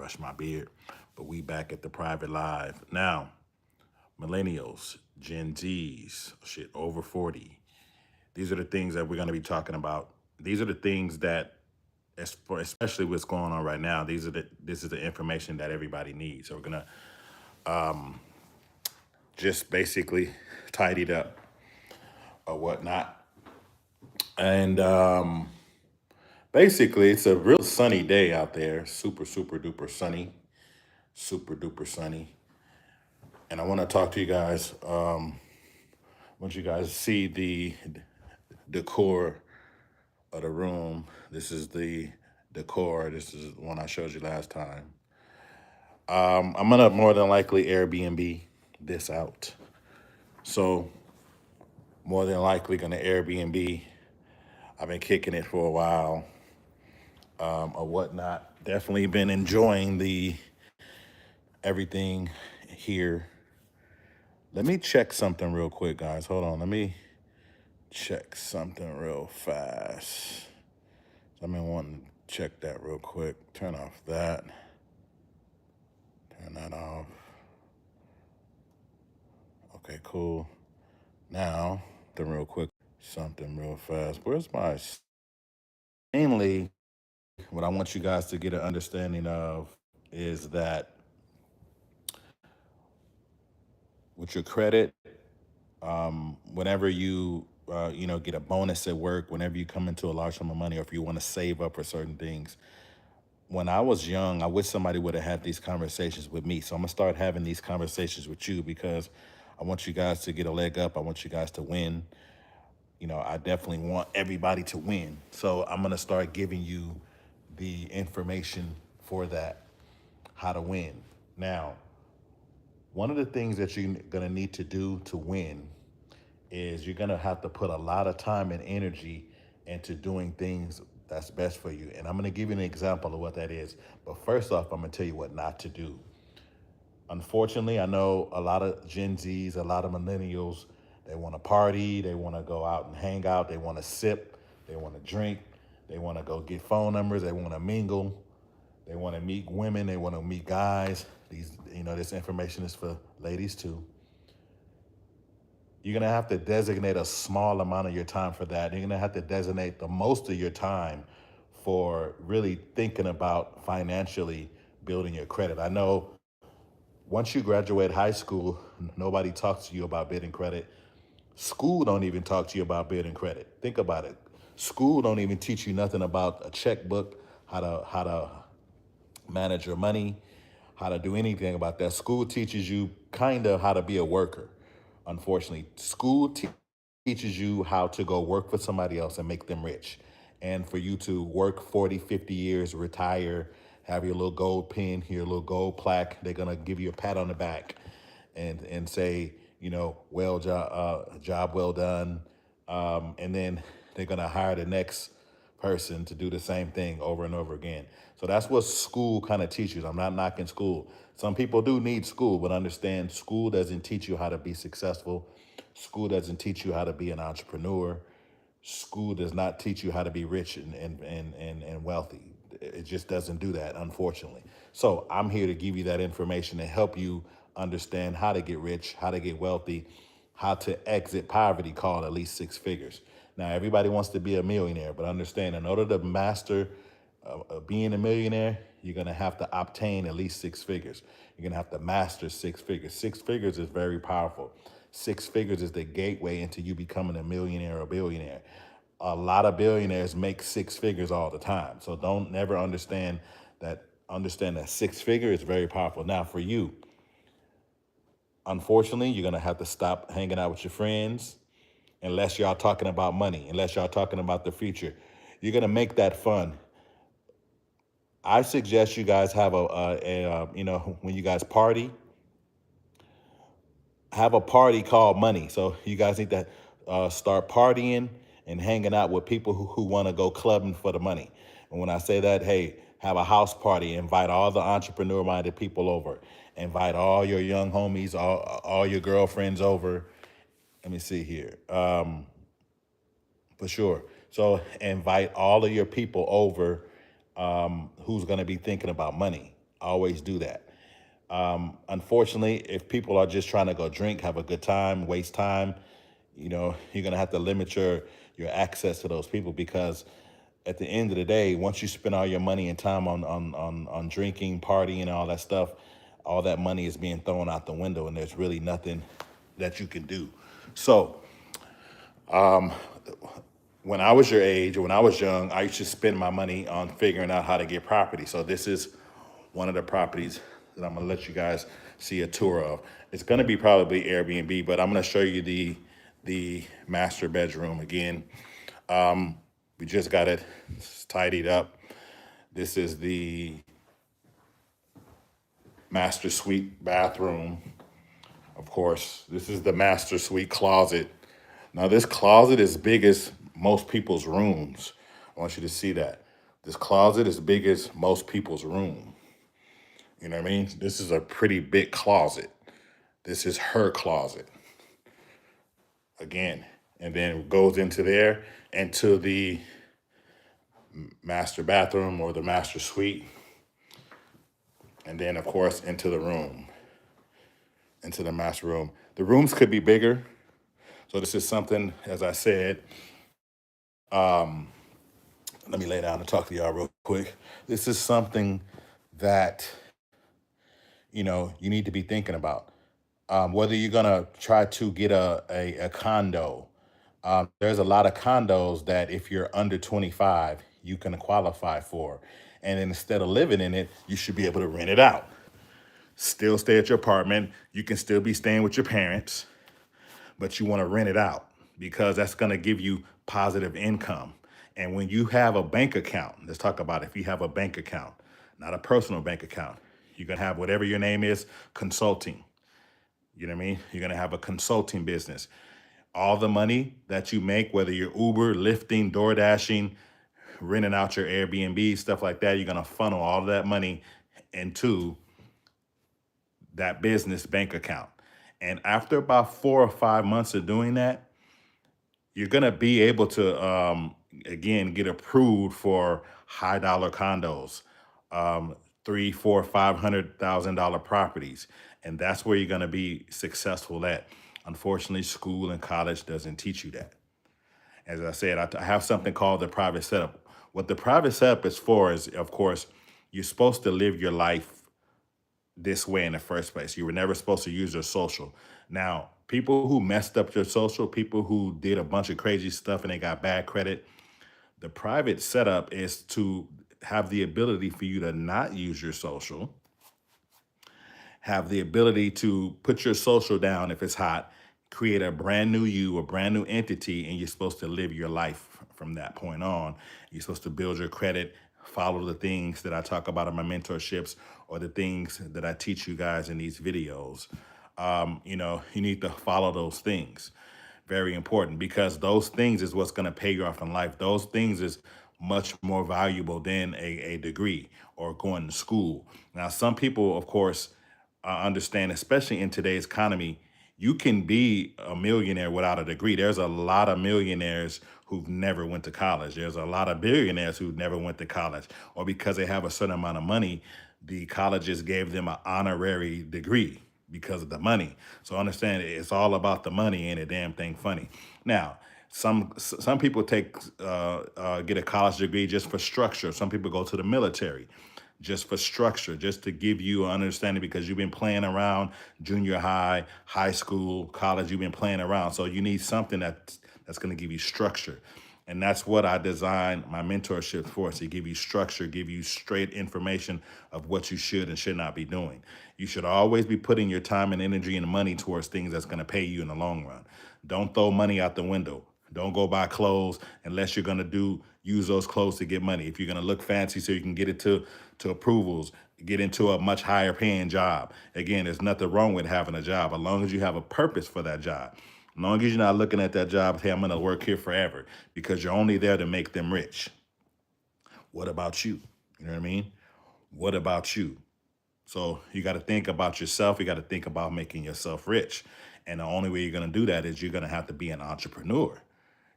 brush my beard. But we back at the private live. Now, millennials, Gen Zs, shit, over 40. These are the things that we're going to be talking about. These are the things that, as for especially what's going on right now, this is the information that everybody needs. So we're gonna just basically tidy it up or whatnot. And basically, it's a real sunny day out there. Super, super duper sunny. Super duper sunny. And I want to talk to you guys. I want you guys to see the decor of the room. This is the decor. This is the one I showed you last time. I'm gonna more than likely Airbnb this out. So more than likely gonna Airbnb. I've been kicking it for a while, or whatnot. Definitely been enjoying the everything here. Let me check something real quick, guys. Hold on. Let me check something real fast. I've been wanting to check that real quick. Turn off that. Turn that off. Okay, cool. Now, the real quick, something real fast. Where's my mainly what I want you guys to get an understanding of is that with your credit, whenever you get a bonus at work, whenever you come into a large sum of money, or if you want to save up for certain things. When I was young, I wish somebody would have had these conversations with me. So I'm gonna start having these conversations with you because I want you guys to get a leg up. I want you guys to win. I definitely want everybody to win. So I'm gonna start giving you the information for that, how to win. Now, one of the things that you're gonna need to do to win is you're gonna have to put a lot of time and energy into doing things that's best for you. And I'm gonna give you an example of what that is. But first off, I'm gonna tell you what not to do. Unfortunately, I know a lot of Gen Zs, a lot of millennials, they wanna party, they wanna go out and hang out, they wanna sip, they wanna drink, they wanna go get phone numbers, they wanna mingle, they wanna meet women, they wanna meet guys. This information is for ladies too. You're gonna have to designate a small amount of your time for that. You're gonna have to designate the most of your time for really thinking about financially building your credit. I know once you graduate high school, nobody talks to you about building credit. School don't even talk to you about building credit. Think about it. School don't even teach you nothing about a checkbook, how to manage your money, how to do anything about that. School teaches you kind of how to be a worker. Unfortunately, teaches you how to go work for somebody else and make them rich. And for you to work 40, 50 years, retire, have your little gold pin, your little gold plaque. They're going to give you a pat on the back and say, job well done. And then they're going to hire the next person to do the same thing over and over again. So that's what school kind of teaches. I'm not knocking school. Some people do need school, but understand school doesn't teach you how to be successful. School doesn't teach you how to be an entrepreneur. School does not teach you how to be rich and wealthy. It just doesn't do that, unfortunately. So I'm here to give you that information and help you understand how to get rich, how to get wealthy, how to exit poverty, called at least six figures. Now, everybody wants to be a millionaire, but understand in order to master being a millionaire, you're going to have to obtain at least six figures. You're going to have to master six figures. Six figures is very powerful. Six figures is the gateway into you becoming a millionaire or billionaire. A lot of billionaires make six figures all the time. So don't never understand that six figure is very powerful. Now, for you, unfortunately, you're going to have to stop hanging out with your friends unless y'all talking about money, unless y'all talking about the future. You're going to make that fun. I suggest you guys have when you guys party, have a party called money. So you guys need to start partying and hanging out with people who want to go clubbing for the money. And when I say that, hey, have a house party, invite all the entrepreneur-minded people over, invite all your young homies, all your girlfriends over. Let me see here. For sure. So invite all of your people over who's going to be thinking about money. Always do that. Unfortunately, if people are just trying to go drink, have a good time, waste time, you're gonna have to limit your access to those people, because at the end of the day, once you spend all your money and time on drinking, partying, and all that stuff, all that money is being thrown out the window, and there's really nothing that you can do. So when I was your age, or when I was young, I used to spend my money on figuring out how to get property. So this is one of the properties that I'm gonna let you guys see a tour of. It's gonna be probably Airbnb, but I'm gonna show you the master bedroom again. We just got it tidied up. This is the master suite bathroom. Of course, this is the master suite closet. Now, this closet is big as most people's rooms. I want you to see that. This closet is big as most people's room. You know what I mean? This is a pretty big closet. This is her closet. Again, and then goes into there, into the master bathroom or the master suite. And then, of course, into the room, into the master room. The rooms could be bigger. So this is something, as I said, let me lay down and talk to y'all real quick. This is something that, you need to be thinking about. Whether you're gonna try to get a condo. There's a lot of condos that if you're under 25, you can qualify for. And instead of living in it, you should be able to rent it out. Still stay at your apartment. You can still be staying with your parents, but you want to rent it out because that's going to give you positive income. And when you have a bank account, let's talk about if you have a bank account, not a personal bank account, you're going to have whatever your name is, consulting. You know what I mean? You're going to have a consulting business. All the money that you make, whether you're Uber, lifting, door dashing, renting out your Airbnb, stuff like that, you're going to funnel all of that money into that business bank account. And after about 4 or 5 months of doing that, you're going to be able to, again, get approved for high dollar condos, three, four, $500,000 properties. And that's where you're going to be successful at. Unfortunately, school and college doesn't teach you that. As I said, I have something called the private setup. What the private setup is for is, of course, you're supposed to live your life this way in the first place. You were never supposed to use your social. Now, people who messed up your social, people who did a bunch of crazy stuff and they got bad credit, the private setup is to have the ability for you to not use your social, have the ability to put your social down if it's hot, create a brand new you, a brand new entity, and you're supposed to live your life from that point on. You're supposed to build your credit, follow the things that I talk about in my mentorships or the things that I teach you guys in these videos. You need to follow those things. Very important, because those things is what's going to pay you off in life. Those things is much more valuable than a degree or going to school. Now, some people, of course, understand, especially in today's economy, you can be a millionaire without a degree. There's a lot of millionaires who've never went to college. There's a lot of billionaires who never went to college, or because they have a certain amount of money, the colleges gave them an honorary degree because of the money. So understand, it's all about the money, ain't a damn thing funny. Now, some people get a college degree just for structure. Some people go to the military just for structure, just to give you an understanding, because you've been playing around junior high, high school, college, you've been playing around. So you need something that's going to give you structure. And that's what I designed my mentorship for, to give you structure, give you straight information of what you should and should not be doing. You should always be putting your time and energy and money towards things that's going to pay you in the long run. Don't throw money out the window. Don't go buy clothes unless you're going to use those clothes to get money. If you're going to look fancy so you can get it to approvals, get into a much higher paying job. Again, there's nothing wrong with having a job, as long as you have a purpose for that job. As long as you're not looking at that job, hey, I'm going to work here forever, because you're only there to make them rich. What about you? You know what I mean? What about you? So you got to think about yourself. You got to think about making yourself rich. And the only way you're going to do that is you're going to have to be an entrepreneur.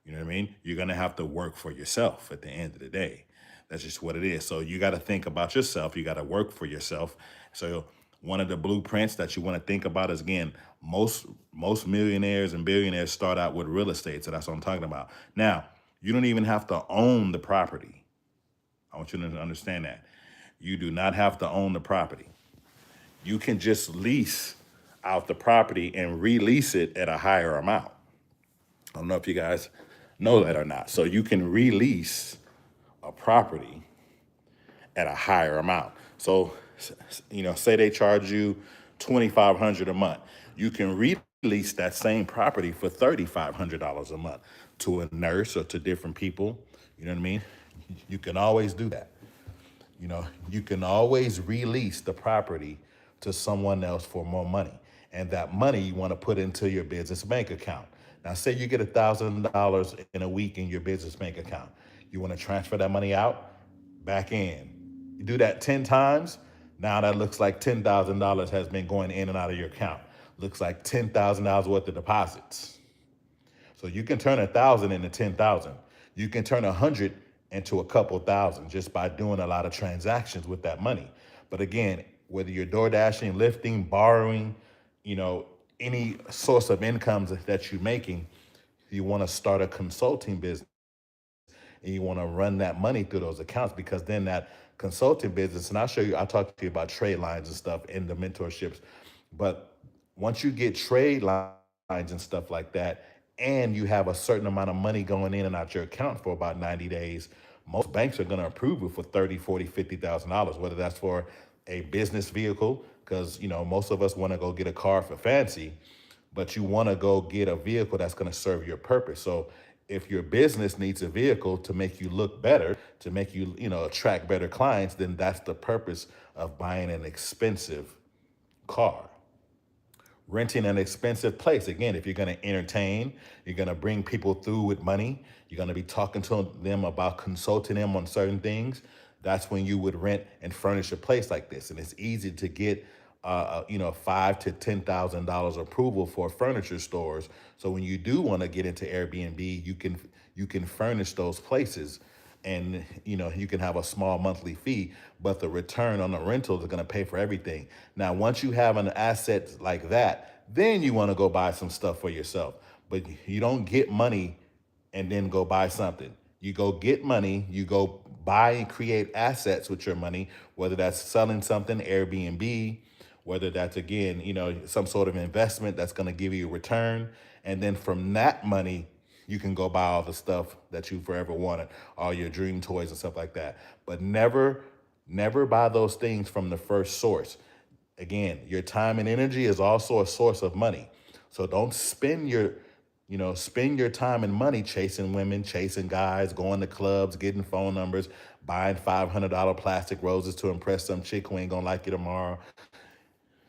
You know what I mean? You're going to have to work for yourself at the end of the day. That's just what it is. So you got to think about yourself. You got to work for yourself. So one of the blueprints that you want to think about is, again, most millionaires and billionaires start out with real estate. So that's what I'm talking about. Now, you don't even have to own the property. I want you to understand that. You do not have to own the property. You can just lease out the property and release it at a higher amount. I don't know if you guys know that or not. So you can release a property at a higher amount. So, say they charge you 2,500 a month. You can release that same property for $3,500 a month to a nurse or to different people. You know what I mean? You can always do that. You can always release the property to someone else for more money. And that money you want to put into your business bank account. Now, say you get $1,000 in a week in your business bank account. You want to transfer that money out, back in. You do that 10 times. Now that looks like $10,000 has been going in and out of your account. Looks like $10,000 worth of deposits. So you can turn 1,000 into 10,000. You can turn 100 into a couple thousand just by doing a lot of transactions with that money. But again, whether you're door dashing, lifting, borrowing, any source of incomes that you're making, you want to start a consulting business and you want to run that money through those accounts, because then that consulting business, and I'll talk to you about trade lines and stuff in the mentorships. But once you get trade lines and stuff like that, and you have a certain amount of money going in and out your account for about 90 days, most banks are going to approve it for 30, 40, $50,000, whether that's for a business vehicle, because most of us want to go get a car for fancy, but you want to go get a vehicle that's going to serve your purpose. So if your business needs a vehicle to make you look better, to make you, attract better clients, then that's the purpose of buying an expensive car. Renting an expensive place. Again, if you're going to entertain, you're going to bring people through with money, you're going to be talking to them about consulting them on certain things. That's when you would rent and furnish a place like this. And it's easy to get, $5,000 to $10,000 approval for furniture stores. So when you do want to get into Airbnb, you can furnish those places, and you can have a small monthly fee, but the return on the rental is going to pay for everything. Now, once you have an asset like that, then you want to go buy some stuff for yourself. But you don't get money and then go buy something. You go get money, you go buy and create assets with your money, whether that's selling something, Airbnb, whether that's, again, some sort of investment that's going to give you a return. And then from that money, you can go buy all the stuff that you forever wanted, all your dream toys and stuff like that. But never buy those things from the first source. Again, your time and energy is also a source of money. So don't spend your time and money chasing women, chasing guys, going to clubs, getting phone numbers, buying $500 plastic roses to impress some chick who ain't gonna like you tomorrow.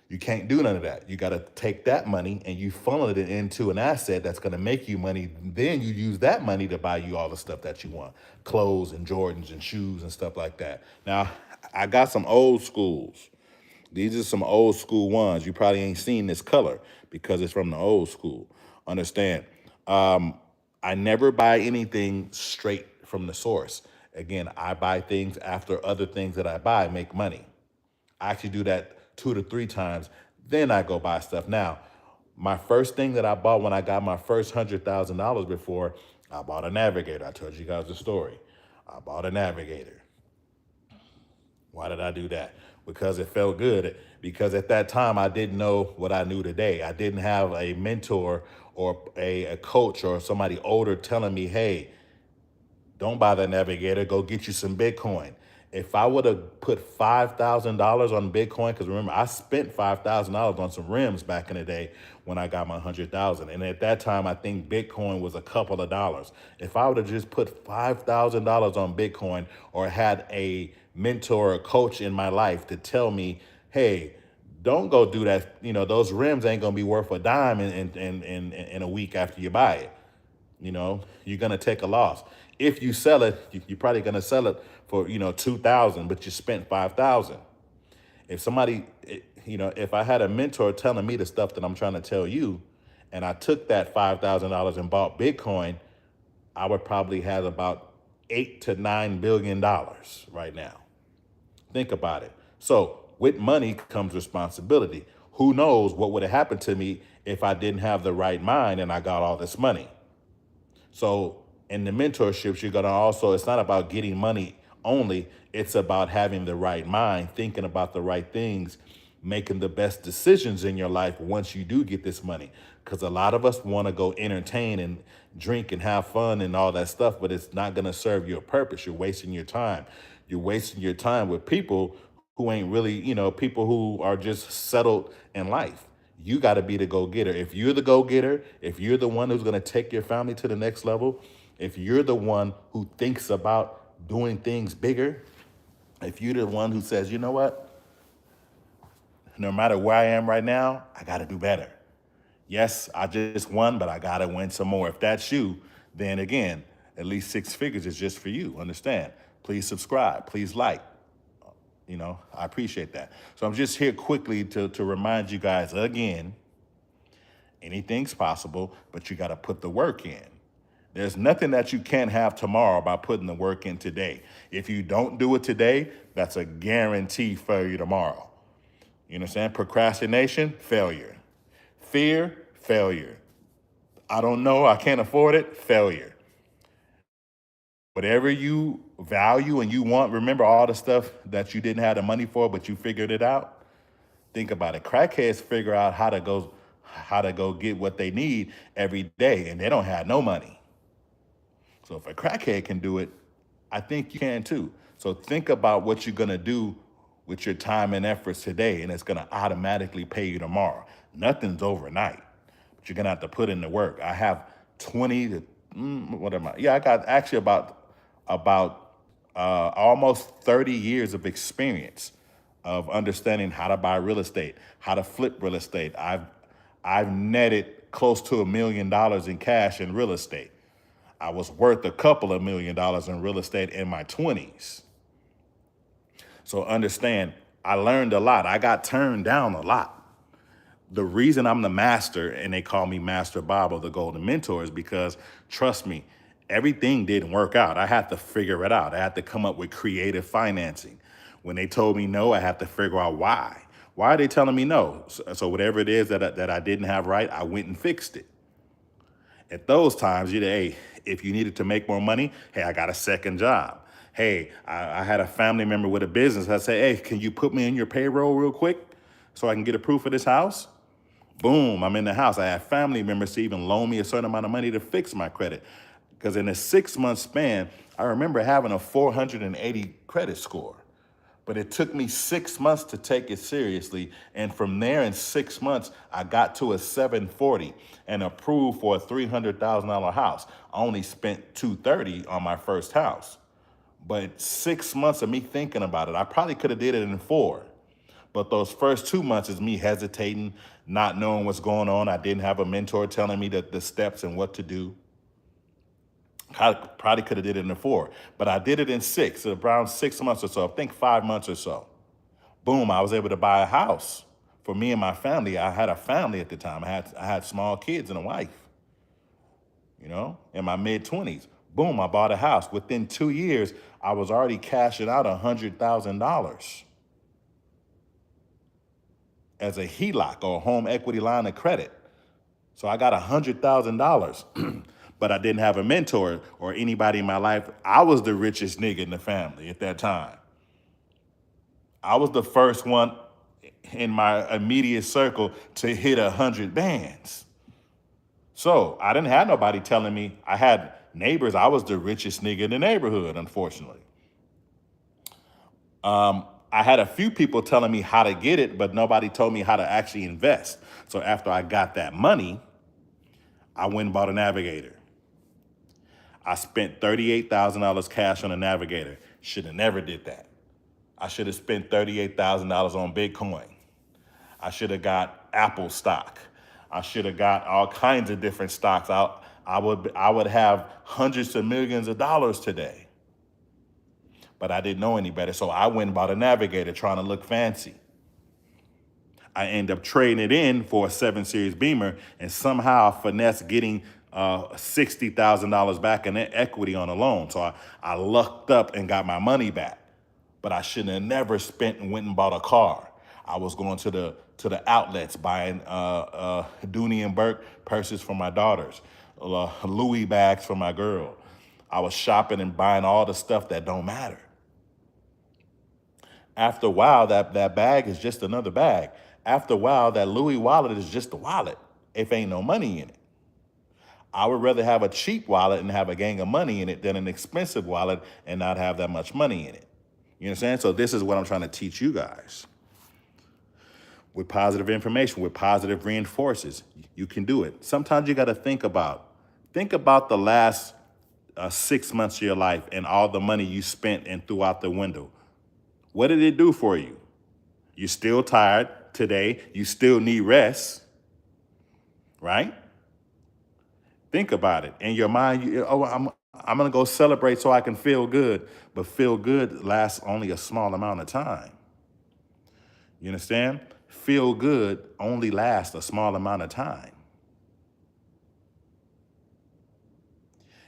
You can't do none of that. You got to take that money and you funnel it into an asset that's going to make you money. Then you use that money to buy you all the stuff that you want, clothes and Jordans and shoes and stuff like that. Now, I got some old schools. These are some old school ones. You probably ain't seen this color because it's from the old school. Understand? I never buy anything straight from the source. Again, I buy things after other things that I buy make money. I actually do that 2 to 3 times. Then I go buy stuff. Now, my first thing that I bought when I got my first $100,000 before, I bought a Navigator. I told you guys the story. I bought a Navigator. Why did I do that? Because it felt good. Because at that time, I didn't know what I knew today. I didn't have a mentor or a coach or somebody older telling me, hey, don't buy the Navigator, go get you some Bitcoin. If I would have put $5,000 on Bitcoin, because remember, I spent $5,000 on some rims back in the day when I got my 100,000. And at that time, I think Bitcoin was a couple of dollars. If I would have just put $5,000 on Bitcoin, or had a mentor or coach in my life to tell me, hey, don't go do that. Those rims ain't going to be worth a dime in a week after you buy it. You're gonna take a loss. If you sell it, you're probably gonna sell it for 2,000, but you spent 5,000. If somebody, if I had a mentor telling me the stuff that I'm trying to tell you, and I took that $5,000 and bought Bitcoin, I would probably have about $8 to $9 billion right now. Think about it. So with money comes responsibility. Who knows what would have happened to me if I didn't have the right mind and I got all this money? So in the mentorships, you're gonna also, it's not about getting money only, it's about having the right mind, thinking about the right things, making the best decisions in your life once you do get this money. Because a lot of us want to go entertain and drink and have fun and all that stuff, but it's not gonna serve your purpose. You're wasting your time. You're wasting your time with people who ain't really, people who are just settled in life. You got to be the go getter. If you're the go getter, if you're the one who's going to take your family to the next level, if you're the one who thinks about doing things bigger, if you're the one who says, you know what, no matter where I am right now, I got to do better. Yes, I just won, but I got to win some more. If that's you, then again, at least six figures is just for you. Understand? Please subscribe. Please like. I appreciate that. So I'm just here quickly to remind you guys again, anything's possible, but you got to put the work in. There's nothing that you can't have tomorrow by putting the work in today. If you don't do it today, that's a guaranteed failure tomorrow. You understand? Procrastination, failure. Fear, failure. I don't know, I can't afford it, failure. Whatever you value and you want, remember all the stuff that you didn't have the money for, but you figured it out? Think about it. Crackheads figure out how to go get what they need every day, and they don't have no money. So if a crackhead can do it, I think you can too. So think about what you're gonna do with your time and efforts today, and it's gonna automatically pay you tomorrow. Nothing's overnight, but you're gonna have to put in the work. I have 20 to what am I? Yeah, I got actually about almost 30 years of experience of understanding how to buy real estate, how to flip real estate. I've netted close to $1 million in cash in real estate. I was worth a couple of $1 million in real estate in my 20s. So understand, I learned a lot. I got turned down a lot. The reason I'm the master, and they call me Master Bob or the Golden Mentor, is because, trust me, everything didn't work out. I had to figure it out. I had to come up with creative financing. When they told me no, I had to figure out why. Why are they telling me no? So whatever it is that I didn't have right, I went and fixed it. At those times, hey, if you needed to make more money, hey, I got a second job. Hey, I had a family member with a business. I say, hey, can you put me in your payroll real quick so I can get a proof of this house? Boom, I'm in the house. I had family members to even loan me a certain amount of money to fix my credit. Because in a 6-month span, I remember having a 480 credit score. But it took me 6 months to take it seriously. And from there, in 6 months, I got to a 740 and approved for a $300,000 house. I only spent $230 on my first house. But 6 months of me thinking about it, I probably could have did it in 4. But those first 2 months is me hesitating, not knowing what's going on. I didn't have a mentor telling me the steps and what to do. I probably could have did it in 4, but I did it in 6, so around 6 months or so, I think 5 months or so. Boom, I was able to buy a house for me and my family. I had a family at the time. I had small kids and a wife, in my mid-20s. Boom, I bought a house. Within 2 years, I was already cashing out $100,000 as a HELOC or home equity line of credit. So I got $100,000, but I didn't have a mentor or anybody in my life. I was the richest nigga in the family at that time. I was the first one in my immediate circle to hit 100 bands. So I didn't have nobody telling me. I had neighbors. I was the richest nigga in the neighborhood, unfortunately. I had a few people telling me how to get it, but nobody told me how to actually invest. So after I got that money, I went and bought a Navigator. I spent $38,000 cash on a Navigator. Should have never did that. I should have spent $38,000 on Bitcoin. I should have got Apple stock. I should have got all kinds of different stocks. I would have hundreds of millions of dollars today. But I didn't know any better, so I went and bought a Navigator trying to look fancy. I ended up trading it in for a 7 Series Beamer and somehow finessed getting $60,000 back in equity on a loan. So I lucked up and got my money back. But I shouldn't have never spent and went and bought a car. I was going to the outlets buying Dooney and Burke purses for my daughters, Louis bags for my girl. I was shopping and buying all the stuff that don't matter. After a while, that bag is just another bag. After a while, that Louis wallet is just a wallet if ain't no money in it. I would rather have a cheap wallet and have a gang of money in it than an expensive wallet and not have that much money in it. You understand? So this is what I'm trying to teach you guys. With positive information, with positive reinforces, you can do it. Sometimes you got to think about the last 6 months of your life and all the money you spent and threw out the window. What did it do for you? You're still tired today. You still need rest, right? Think about it. In your mind, I'm going to go celebrate so I can feel good. But feel good lasts only a small amount of time. You understand? Feel good only lasts a small amount of time.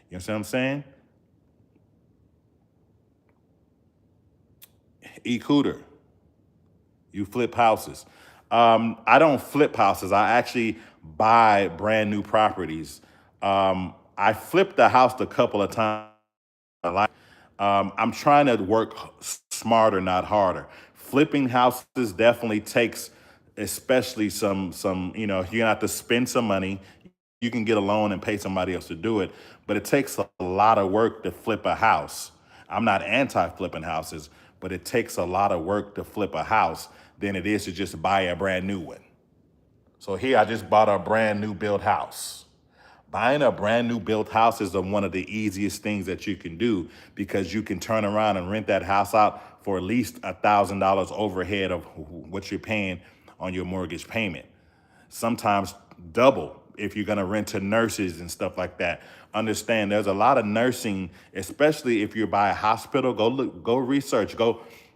You understand what I'm saying? E-Cooter, you flip houses. I don't flip houses. I actually buy brand new properties. I flipped the house a couple of times. I'm trying to work smarter, not harder. Flipping houses definitely takes, especially some, you're gonna have to spend some money. You can get a loan and pay somebody else to do it, but it takes a lot of work to flip a house. I'm not anti-flipping houses, but it takes a lot of work to flip a house than it is to just buy a brand new one. So here I just bought a brand new built house. Buying a brand new built house is one of the easiest things that you can do because you can turn around and rent that house out for at least $1,000 overhead of what you're paying on your mortgage payment. Sometimes double if you're going to rent to nurses and stuff like that. Understand there's a lot of nursing, especially if you're by a hospital. Go look, go research,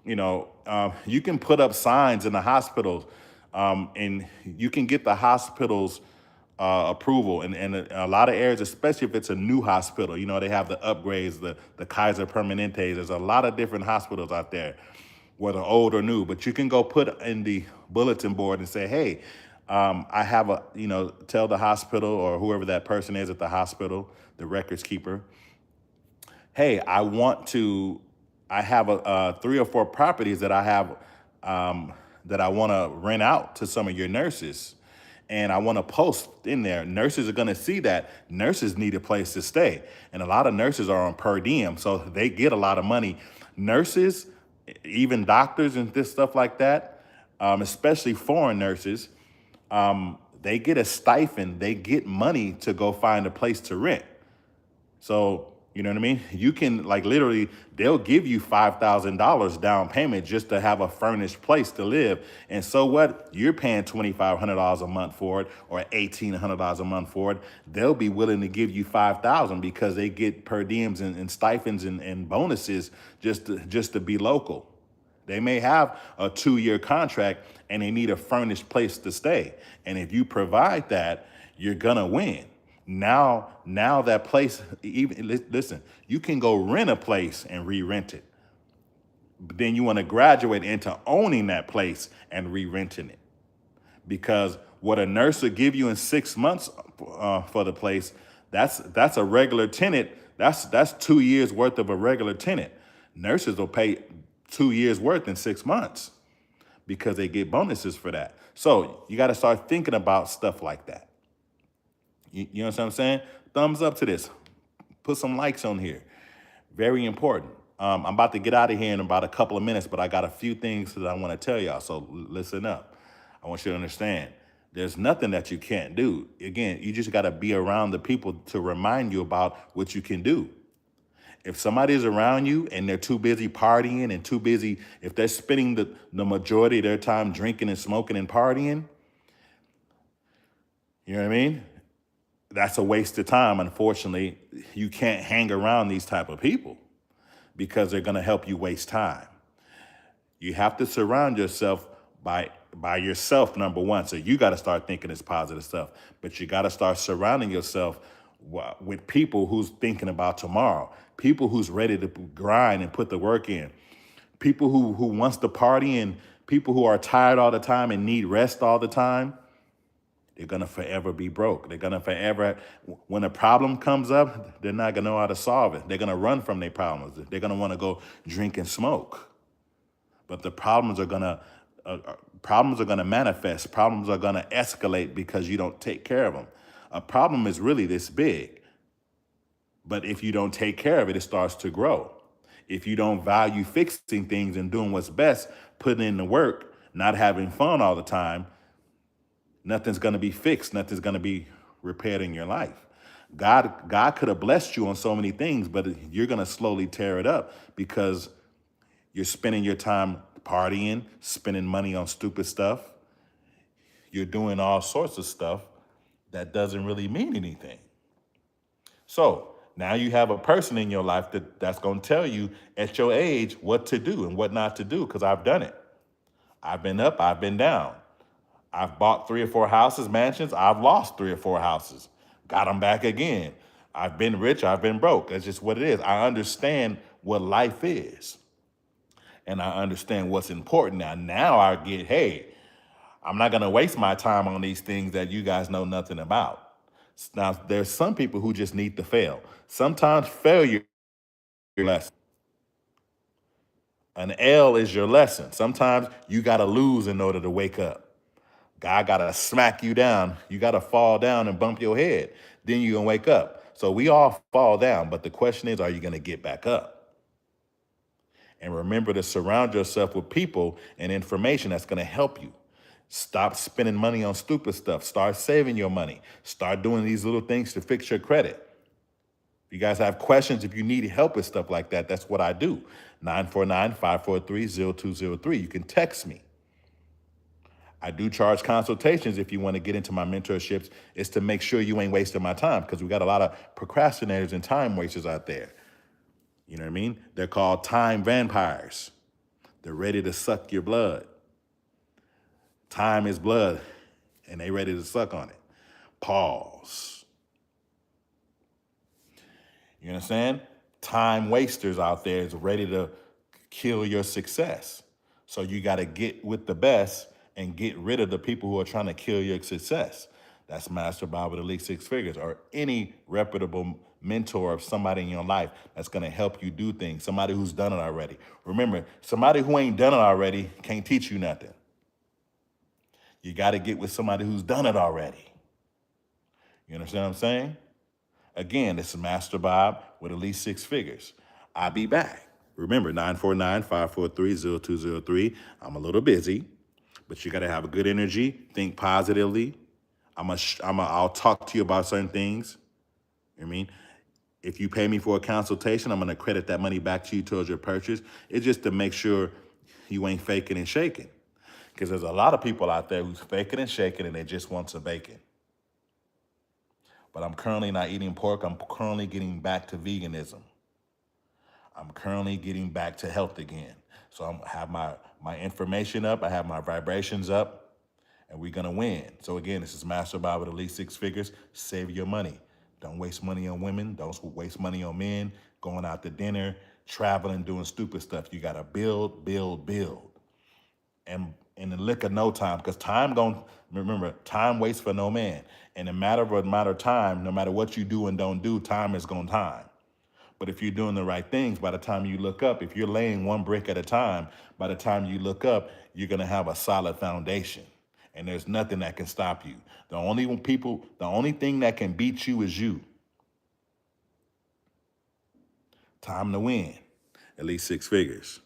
you can put up signs in the hospitals and you can get the hospitals approval and a lot of areas, especially if it's a new hospital. They have the upgrades, the Kaiser Permanentes. There's a lot of different hospitals out there, whether old or new. But you can go put in the bulletin board and say, hey, I have tell the hospital or whoever that person is at the hospital, the records keeper, hey, I have 3 or 4 properties that I have that I want to rent out to some of your nurses. And I want to post in there. Nurses are going to see that. Nurses need a place to stay. And a lot of nurses are on per diem, so they get a lot of money. Nurses, even doctors and this stuff like that, especially foreign nurses, they get a stipend. They get money to go find a place to rent. So, you know what I mean? You can literally, they'll give you $5,000 down payment just to have a furnished place to live. And so what? You're paying $2,500 a month for it or $1,800 a month for it. They'll be willing to give you $5,000 because they get per diems and stipends and bonuses just to be local. They may have a 2-year contract and they need a furnished place to stay. And if you provide that, you're gonna win. Now that place, listen, you can go rent a place and re-rent it. But then you want to graduate into owning that place and re-renting it. Because what a nurse will give you in 6 months for the place, that's a regular tenant. That's 2 years worth of a regular tenant. Nurses will pay 2 years worth in 6 months because they get bonuses for that. So you got to start thinking about stuff like that. You know what I'm saying? Thumbs up to this. Put some likes on here. Very important. I'm about to get out of here in about a couple of minutes, but I got a few things that I want to tell y'all. So listen up. I want you to understand. There's nothing that you can't do. Again, you just got to be around the people to remind you about what you can do. If somebody's around you and they're too busy partying and too busy, if they're spending the majority of their time drinking and smoking and partying, you know what I mean? That's a waste of time. Unfortunately, you can't hang around these type of people because they're going to help you waste time. You have to surround yourself by yourself, number one. So you got to start thinking this positive stuff, but you got to start surrounding yourself with people who's thinking about tomorrow, people who's ready to grind and put the work in, people who wants to party, and people who are tired all the time and need rest all the time. They're gonna forever be broke. They're gonna forever, when a problem comes up, they're not gonna know how to solve it. They're gonna run from their problems. They're gonna want to go drink and smoke. But the problems are gonna manifest. Problems are gonna escalate because you don't take care of them. A problem is really this big, but if you don't take care of it, it starts to grow. If you don't value fixing things and doing what's best, putting in the work, not having fun all the time, nothing's going to be fixed. Nothing's going to be repaired in your life. God could have blessed you on so many things, but you're going to slowly tear it up because you're spending your time partying, spending money on stupid stuff. You're doing all sorts of stuff that doesn't really mean anything. So now you have a person in your life that's going to tell you at your age what to do and what not to do, because I've done it. I've been up, I've been down. I've bought 3 or 4 houses, mansions. I've lost 3 or 4 houses. Got them back again. I've been rich. I've been broke. That's just what it is. I understand what life is. And I understand what's important now. Now I get, hey, I'm not going to waste my time on these things that you guys know nothing about. Now, there's some people who just need to fail. Sometimes failure is your lesson. An L is your lesson. Sometimes you got to lose in order to wake up. God got to smack you down. You got to fall down and bump your head. Then you're going to wake up. So we all fall down. But the question is, are you going to get back up? And remember to surround yourself with people and information that's going to help you. Stop spending money on stupid stuff. Start saving your money. Start doing these little things to fix your credit. If you guys have questions, if you need help with stuff like that, that's what I do. 949-543-0203. You can text me. I do charge consultations if you want to get into my mentorships. It's to make sure you ain't wasting my time, because we got a lot of procrastinators and time wasters out there. You know what I mean? They're called time vampires. They're ready to suck your blood. Time is blood, and they ready to suck on it. Pause. You understand? Time wasters out there is ready to kill your success. So you got to get with the best and get rid of the people who are trying to kill your success. That's Master Bob with at least 6 figures, or any reputable mentor of somebody in your life that's going to help you do things, somebody who's done it already. Remember, somebody who ain't done it already can't teach you nothing. You got to get with somebody who's done it already. You understand what I'm saying? Again, this is Master Bob with at least 6 figures. I'll be back. Remember, 949-543-0203. I'm a little busy, but you got to have a good energy. Think positively. I'll talk to you about certain things. You know what I mean? If you pay me for a consultation, I'm going to credit that money back to you towards your purchase. It's just to make sure you ain't faking and shaking. Because there's a lot of people out there who's faking and shaking and they just want some bacon. But I'm currently not eating pork. I'm currently getting back to veganism. I'm currently getting back to health again. So I have my information up. I have my vibrations up. And we're going to win. So again, this is Master Bob with at least 6 figures. Save your money. Don't waste money on women. Don't waste money on men. Going out to dinner, traveling, doing stupid stuff. You got to build, build, build. And in the lick of no time, because remember, time waits for no man. In a matter of time, no matter what you do and don't do, time is going time. But if you're doing the right things, by the time you look up, if you're laying one brick at a time, by the time you look up, you're going to have a solid foundation. And there's nothing that can stop you. The only thing that can beat you is you. Time to win. At least 6 figures.